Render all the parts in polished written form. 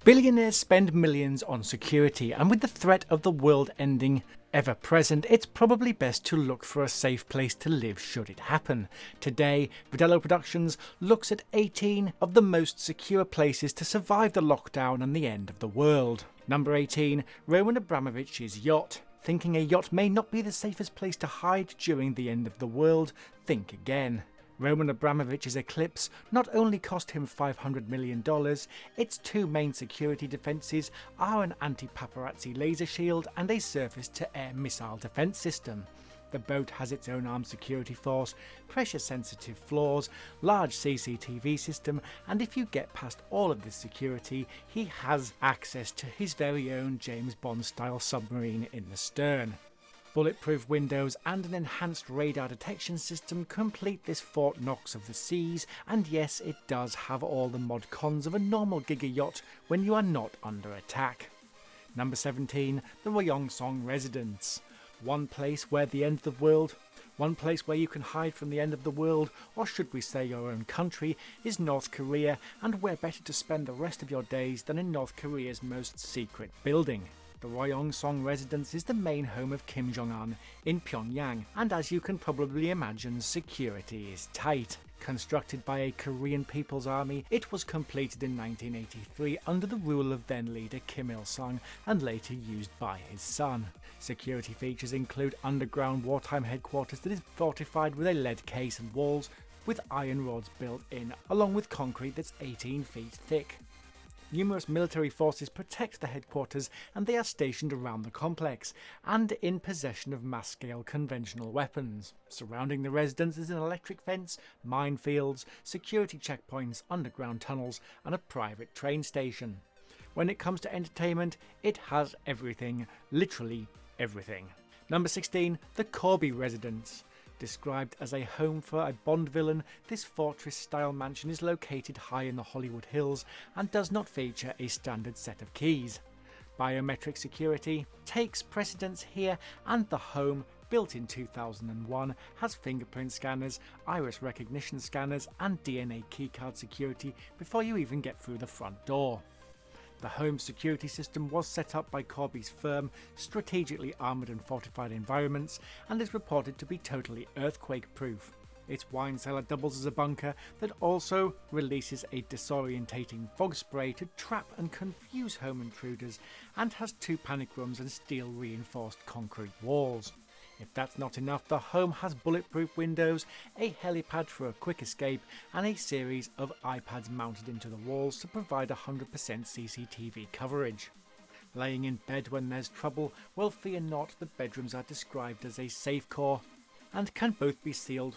Billionaires spend millions on security, and with the threat of the world ending ever present, it's probably best to look for a safe place to live should it happen. Today, Vidello Productions looks at 18 of the most secure places to survive the lockdown and the end of the world. Number 18, Roman Abramovich's yacht. Thinking a yacht may not be the safest place to hide during the end of the world? Think again. Roman Abramovich's Eclipse not only cost him $500 million, its two main security defences are an anti-paparazzi laser shield and a surface-to-air missile defence system. The boat has its own armed security force, pressure-sensitive floors, large CCTV system, and if you get past all of this security, he has access to his very own James Bond-style submarine in the stern. Bulletproof windows and an enhanced radar detection system complete this Fort Knox of the seas, and yes, it does have all the mod cons of a normal giga yacht when you are not under attack. Number 17, the Ryongsong Residence. One place where the end of the world, one place where you can hide from the end of the world, or should we say your own country, is North Korea, and where better to spend the rest of your days than in North Korea's most secret building. The Ryongsong Residence is the main home of Kim Jong-un in Pyongyang, and as you can probably imagine, security is tight. Constructed by a Korean People's Army, it was completed in 1983 under the rule of then-leader Kim Il-sung and later used by his son. Security features include underground wartime headquarters that is fortified with a lead case and walls with iron rods built in, along with concrete that's 18 feet thick. Numerous military forces protect the headquarters, and they are stationed around the complex and in possession of mass-scale conventional weapons. Surrounding the residence is an electric fence, minefields, security checkpoints, underground tunnels, and a private train station. When it comes to entertainment, it has everything, literally everything. Number 16, the Corby Residence. Described as a home for a Bond villain, this fortress-style mansion is located high in the Hollywood Hills and does not feature a standard set of keys. Biometric security takes precedence here, and the home, built in 2001, has fingerprint scanners, iris recognition scanners, and DNA keycard security before you even get through the front door. The home security system was set up by Corby's firm, Strategically Armoured and Fortified Environments, and is reported to be totally earthquake-proof. Its wine cellar doubles as a bunker that also releases a disorientating fog spray to trap and confuse home intruders, and has two panic rooms and steel-reinforced concrete walls. If that's not enough, the home has bulletproof windows, a helipad for a quick escape, and a series of iPads mounted into the walls to provide 100% CCTV coverage. Laying in bed when there's trouble, well, fear not, the bedrooms are described as a safe core and can both be sealed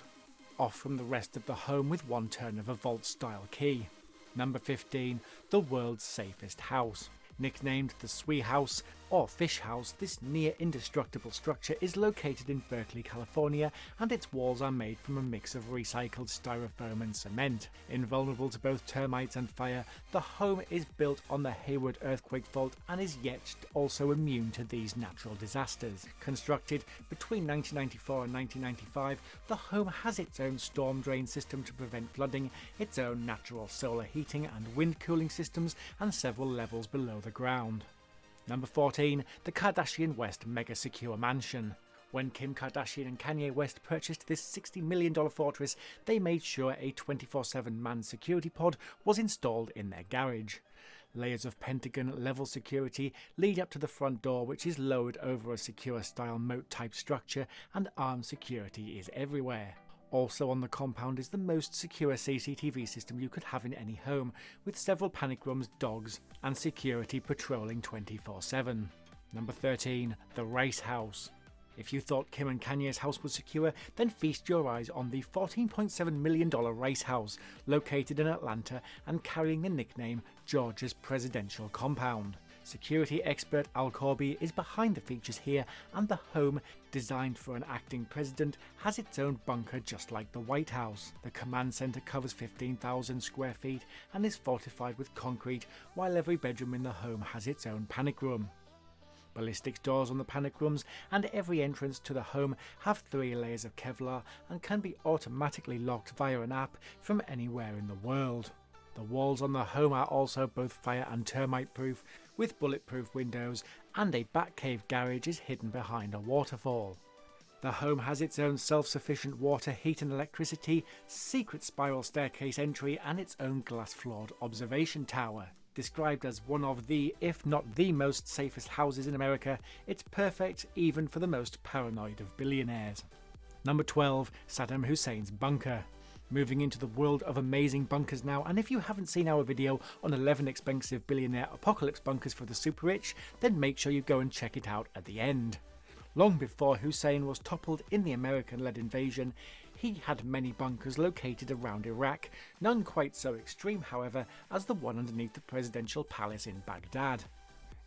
off from the rest of the home with one turn of a vault-style key. Number 15, the world's safest house. Nicknamed the Swee House or Fish House, this near-indestructible structure is located in Berkeley, California, and its walls are made from a mix of recycled styrofoam and cement. Invulnerable to both termites and fire, the home is built on the Hayward earthquake fault and is yet also immune to these natural disasters. Constructed between 1994 and 1995, the home has its own storm drain system to prevent flooding, its own natural solar heating and wind cooling systems, and several levels below the ground. Number 14, the Kardashian West Mega Secure Mansion. When Kim Kardashian and Kanye West purchased this $60 million fortress, they made sure a 24/7 manned security pod was installed in their garage. Layers of Pentagon-level security lead up to the front door, which is lowered over a secure-style moat-type structure, and armed security is everywhere. Also on the compound is the most secure CCTV system you could have in any home, with several panic rooms, dogs, and security patrolling 24/7. Number 13, the Race House. If you thought Kim and Kanye's house was secure, then feast your eyes on the $14.7 million Race House, located in Atlanta and carrying the nickname Georgia's Presidential Compound. Security expert Al Corby is behind the features here, and the home, designed for an acting president, has its own bunker just like the White House. The command center covers 15,000 square feet and is fortified with concrete, while every bedroom in the home has its own panic room. Ballistics doors on the panic rooms and every entrance to the home have 3 layers of Kevlar and can be automatically locked via an app from anywhere in the world. The walls on the home are also both fire and termite proof, with bulletproof windows, and a Batcave garage is hidden behind a waterfall. The home has its own self-sufficient water, heat and electricity, secret spiral staircase entry, and its own glass-floored observation tower. Described as one of the, if not the most safest houses in America, it's perfect even for the most paranoid of billionaires. Number 12. Saddam Hussein's bunker. Moving into the world of amazing bunkers now, and if you haven't seen our video on 11 expensive billionaire apocalypse bunkers for the super rich, then make sure you go and check it out at the end. Long before Hussein was toppled in the American-led invasion, he had many bunkers located around Iraq, none quite so extreme however as the one underneath the presidential palace in Baghdad.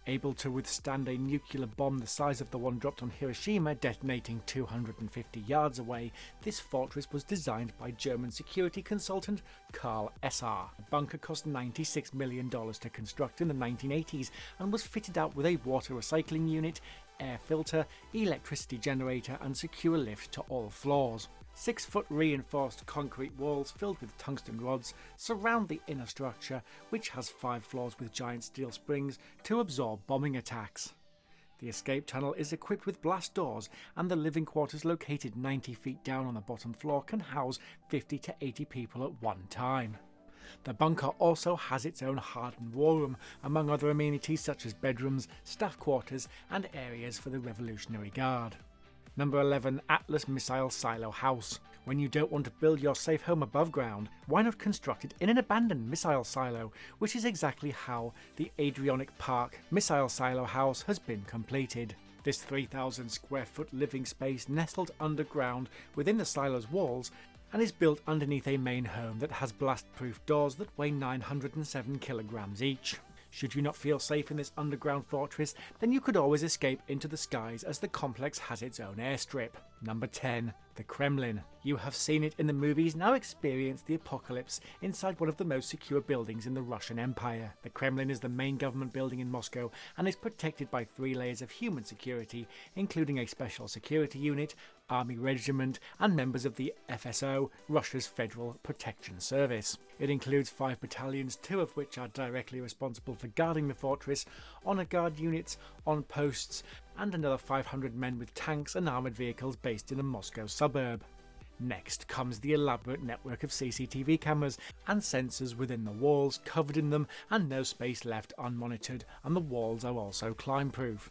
Able to withstand a nuclear bomb the size of the one dropped on Hiroshima, detonating 250 yards away, this fortress was designed by German security consultant Karl Esser. The bunker cost $96 million to construct in the 1980s and was fitted out with a water recycling unit, air filter, electricity generator and secure lift to all floors. 6-foot reinforced concrete walls filled with tungsten rods surround the inner structure, which has 5 floors with giant steel springs to absorb bombing attacks. The escape tunnel is equipped with blast doors, and the living quarters located 90 feet down on the bottom floor can house 50 to 80 people at one time. The bunker also has its own hardened war room, among other amenities such as bedrooms, staff quarters and areas for the Revolutionary Guard. Number 11. Atlas Missile Silo House. When you don't want to build your safe home above ground, why not construct it in an abandoned missile silo, which is exactly how the Adriatic Park Missile Silo House has been completed. This 3,000 square foot living space nestled underground within the silo's walls and is built underneath a main home that has blast-proof doors that weigh 907 kilograms each. Should you not feel safe in this underground fortress, then you could always escape into the skies as the complex has its own airstrip. Number 10. The Kremlin. You have seen it in the movies, now experience the apocalypse inside one of the most secure buildings in the Russian Empire. The Kremlin is the main government building in Moscow and is protected by 3 layers of human security, including a special security unit, army regiment and members of the FSO, Russia's Federal Protection Service. It includes 5 battalions, 2 of which are directly responsible for guarding the fortress, honour guard units on posts, and another 500 men with tanks and armoured vehicles based in a Moscow suburb. Next comes the elaborate network of CCTV cameras and sensors within the walls, covered in them and no space left unmonitored, and the walls are also climb-proof.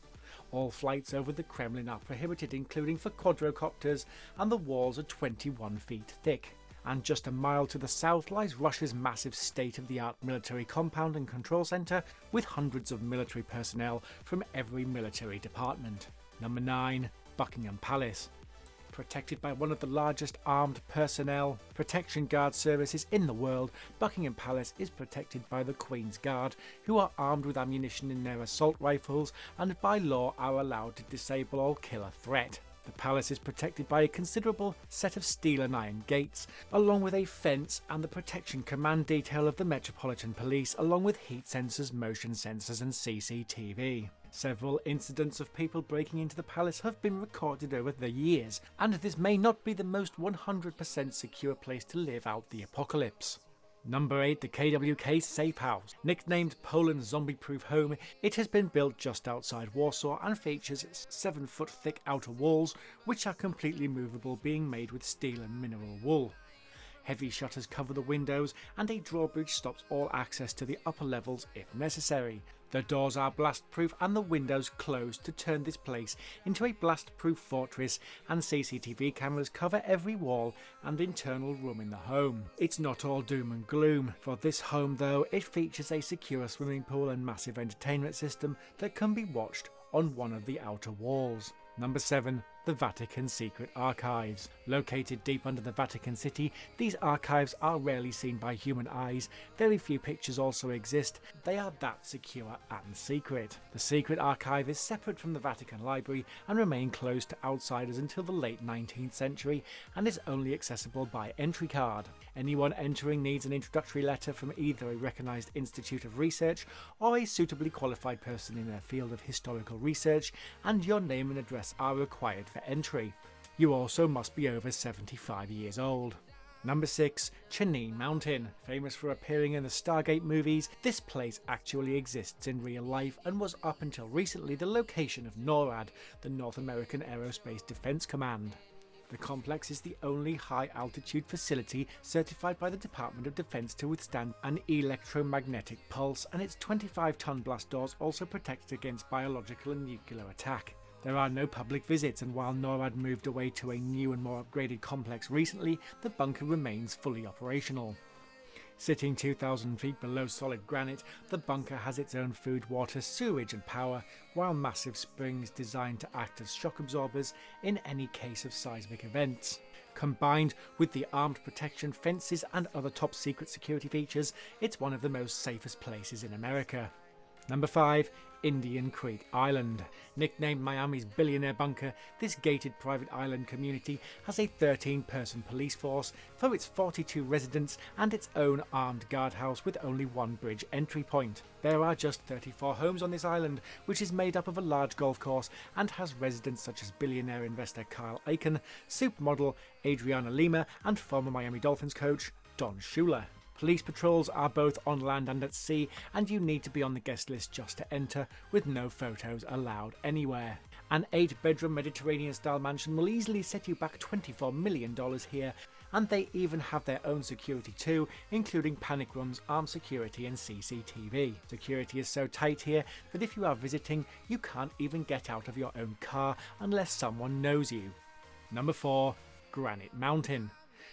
All flights over the Kremlin are prohibited, including for quadrocopters, and the walls are 21 feet thick. And just a mile to the south lies Russia's massive state-of-the-art military compound and control centre, with hundreds of military personnel from every military department. Number 9. Buckingham Palace. Protected by one of the largest armed personnel protection guard services in the world, Buckingham Palace is protected by the Queen's Guard, who are armed with ammunition in their assault rifles and by law are allowed to disable or kill a threat. The palace is protected by a considerable set of steel and iron gates, along with a fence and the protection command detail of the Metropolitan Police, along with heat sensors, motion sensors and CCTV. Several incidents of people breaking into the palace have been recorded over the years, and this may not be the most 100% secure place to live out the apocalypse. Number 8. The KWK Safe House. Nicknamed Poland's zombie-proof home, it has been built just outside Warsaw and features 7-foot thick outer walls, which are completely movable, being made with steel and mineral wool. Heavy shutters cover the windows, and a drawbridge stops all access to the upper levels if necessary. The doors are blast-proof and the windows closed to turn this place into a blast-proof fortress, and CCTV cameras cover every wall and internal room in the home. It's not all doom and gloom. For this home though, it features a secure swimming pool and massive entertainment system that can be watched on one of the outer walls. Number 7. The Vatican Secret Archives. Located deep under the Vatican City, these archives are rarely seen by human eyes. Very few pictures also exist. They are that secure and secret. The Secret Archive is separate from the Vatican Library and remained closed to outsiders until the late 19th century and is only accessible by entry card. Anyone entering needs an introductory letter from either a recognised institute of research or a suitably qualified person in their field of historical research, and your name and address are required for entry. You also must be over 75 years old. Number 6. Cheyenne Mountain. Famous for appearing in the Stargate movies, this place actually exists in real life and was up until recently the location of NORAD, the North American Aerospace Defense Command. The complex is the only high-altitude facility certified by the Department of Defense to withstand an electromagnetic pulse, and its 25-ton blast doors also protect against biological and nuclear attack. There are no public visits, and while NORAD moved away to a new and more upgraded complex recently, the bunker remains fully operational. Sitting 2,000 feet below solid granite, the bunker has its own food, water, sewage and power, while massive springs designed to act as shock absorbers in any case of seismic events. Combined with the armed protection, fences and other top secret security features, it's one of the most safest places in America. Number 5. Indian Creek Island. Nicknamed Miami's billionaire bunker, this gated private island community has a 13-person police force for its 42 residents and its own armed guardhouse with only one bridge entry point. There are just 34 homes on this island, which is made up of a large golf course and has residents such as billionaire investor Kyle Aiken, supermodel Adriana Lima and former Miami Dolphins coach Don Shula. Police patrols are both on land and at sea, and you need to be on the guest list just to enter, with no photos allowed anywhere. An 8-bedroom Mediterranean-style mansion will easily set you back $24 million here, and they even have their own security too, including panic rooms, armed security and CCTV. Security is so tight here that if you are visiting, you can't even get out of your own car unless someone knows you. Number 4. Granite Mountain.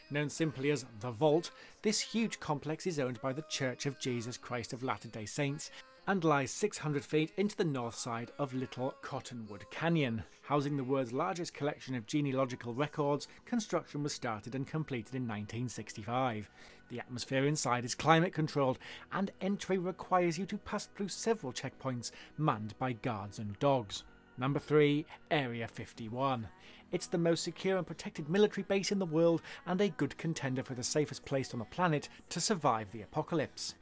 Known simply as The Vault, this huge complex is owned by the Church of Jesus Christ of Latter-day Saints and lies 600 feet into the north side of Little Cottonwood Canyon. Housing the world's largest collection of genealogical records, construction was started and completed in 1965. The atmosphere inside is climate controlled, and entry requires you to pass through several checkpoints manned by guards and dogs. Number 3. Area 51. It's the most secure and protected military base in the world and a good contender for the safest place on the planet to survive the apocalypse.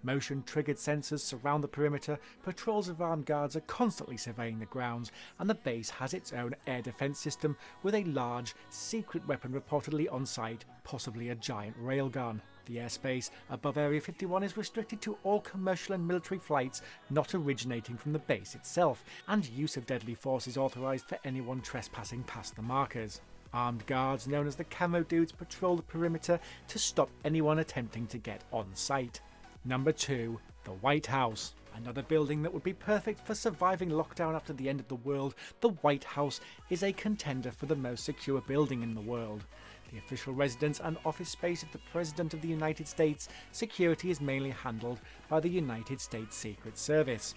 Motion-triggered sensors surround the perimeter, patrols of armed guards are constantly surveying the grounds, and the base has its own air defense system with a large, secret weapon reportedly on site, possibly a giant railgun. The airspace above Area 51 is restricted to all commercial and military flights not originating from the base itself, and use of deadly force is authorised for anyone trespassing past the markers. Armed guards known as the Camo Dudes patrol the perimeter to stop anyone attempting to get on site. Number 2. The White House. Another building that would be perfect for surviving lockdown after the end of the world, the White House is a contender for the most secure building in the world. The official residence and office space of the President of the United States, security is mainly handled by the United States Secret Service.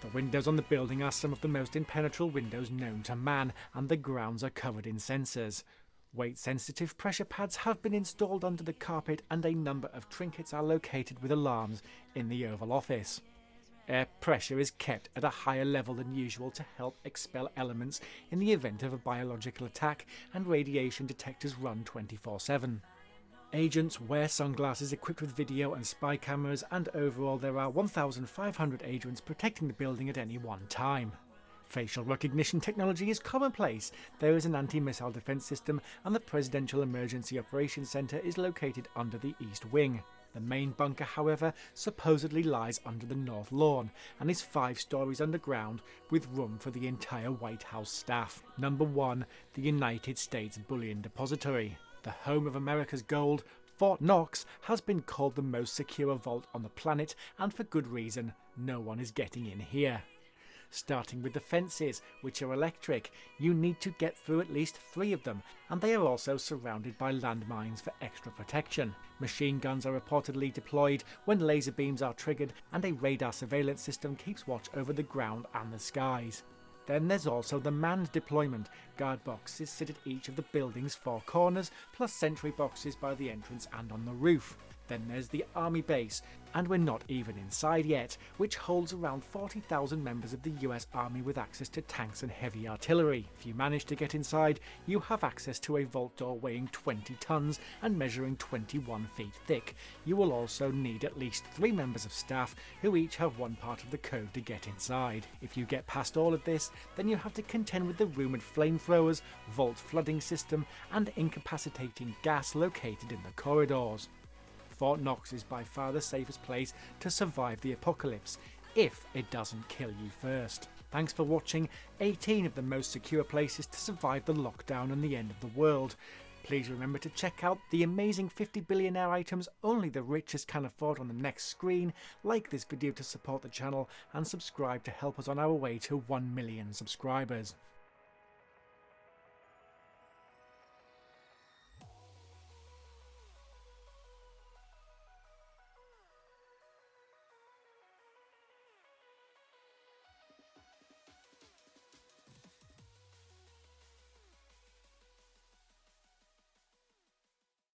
The windows on the building are some of the most impenetrable windows known to man, and the grounds are covered in sensors. Weight-sensitive pressure pads have been installed under the carpet, and a number of trinkets are located with alarms in the Oval Office. Air pressure is kept at a higher level than usual to help expel elements in the event of a biological attack, and radiation detectors run 24/7. Agents wear sunglasses equipped with video and spy cameras, and overall there are 1,500 agents protecting the building at any one time. Facial recognition technology is commonplace. There is an anti-missile defense system, and the Presidential Emergency Operations Center is located under the East Wing. The main bunker, however, supposedly lies under the North Lawn and is 5 stories underground with room for the entire White House staff. Number 1. The United States Bullion Depository. The home of America's gold, Fort Knox has been called the most secure vault on the planet, and for good reason. No one is getting in here. Starting with the fences, which are electric, you need to get through at least 3 of them, and they are also surrounded by landmines for extra protection. Machine guns are reportedly deployed when laser beams are triggered, and a radar surveillance system keeps watch over the ground and the skies. Then there's also the manned deployment. Guard boxes sit at each of the building's 4 corners, plus sentry boxes by the entrance and on the roof. Then there's the army base, and we're not even inside yet, which holds around 40,000 members of the US Army with access to tanks and heavy artillery. If you manage to get inside, you have access to a vault door weighing 20 tons and measuring 21 feet thick. You will also need at least 3 members of staff who each have one part of the code to get inside. If you get past all of this, then you have to contend with the rumoured flamethrowers, vault flooding system, and incapacitating gas located in the corridors. Fort Knox is by far the safest place to survive the apocalypse, if it doesn't kill you first. Thanks for watching 18 of the most secure places to survive the lockdown and the end of the world. Please remember to check out the amazing 50 billionaire items only the richest can afford on the next screen, like this video to support the channel, and subscribe to help us on our way to 1 million subscribers.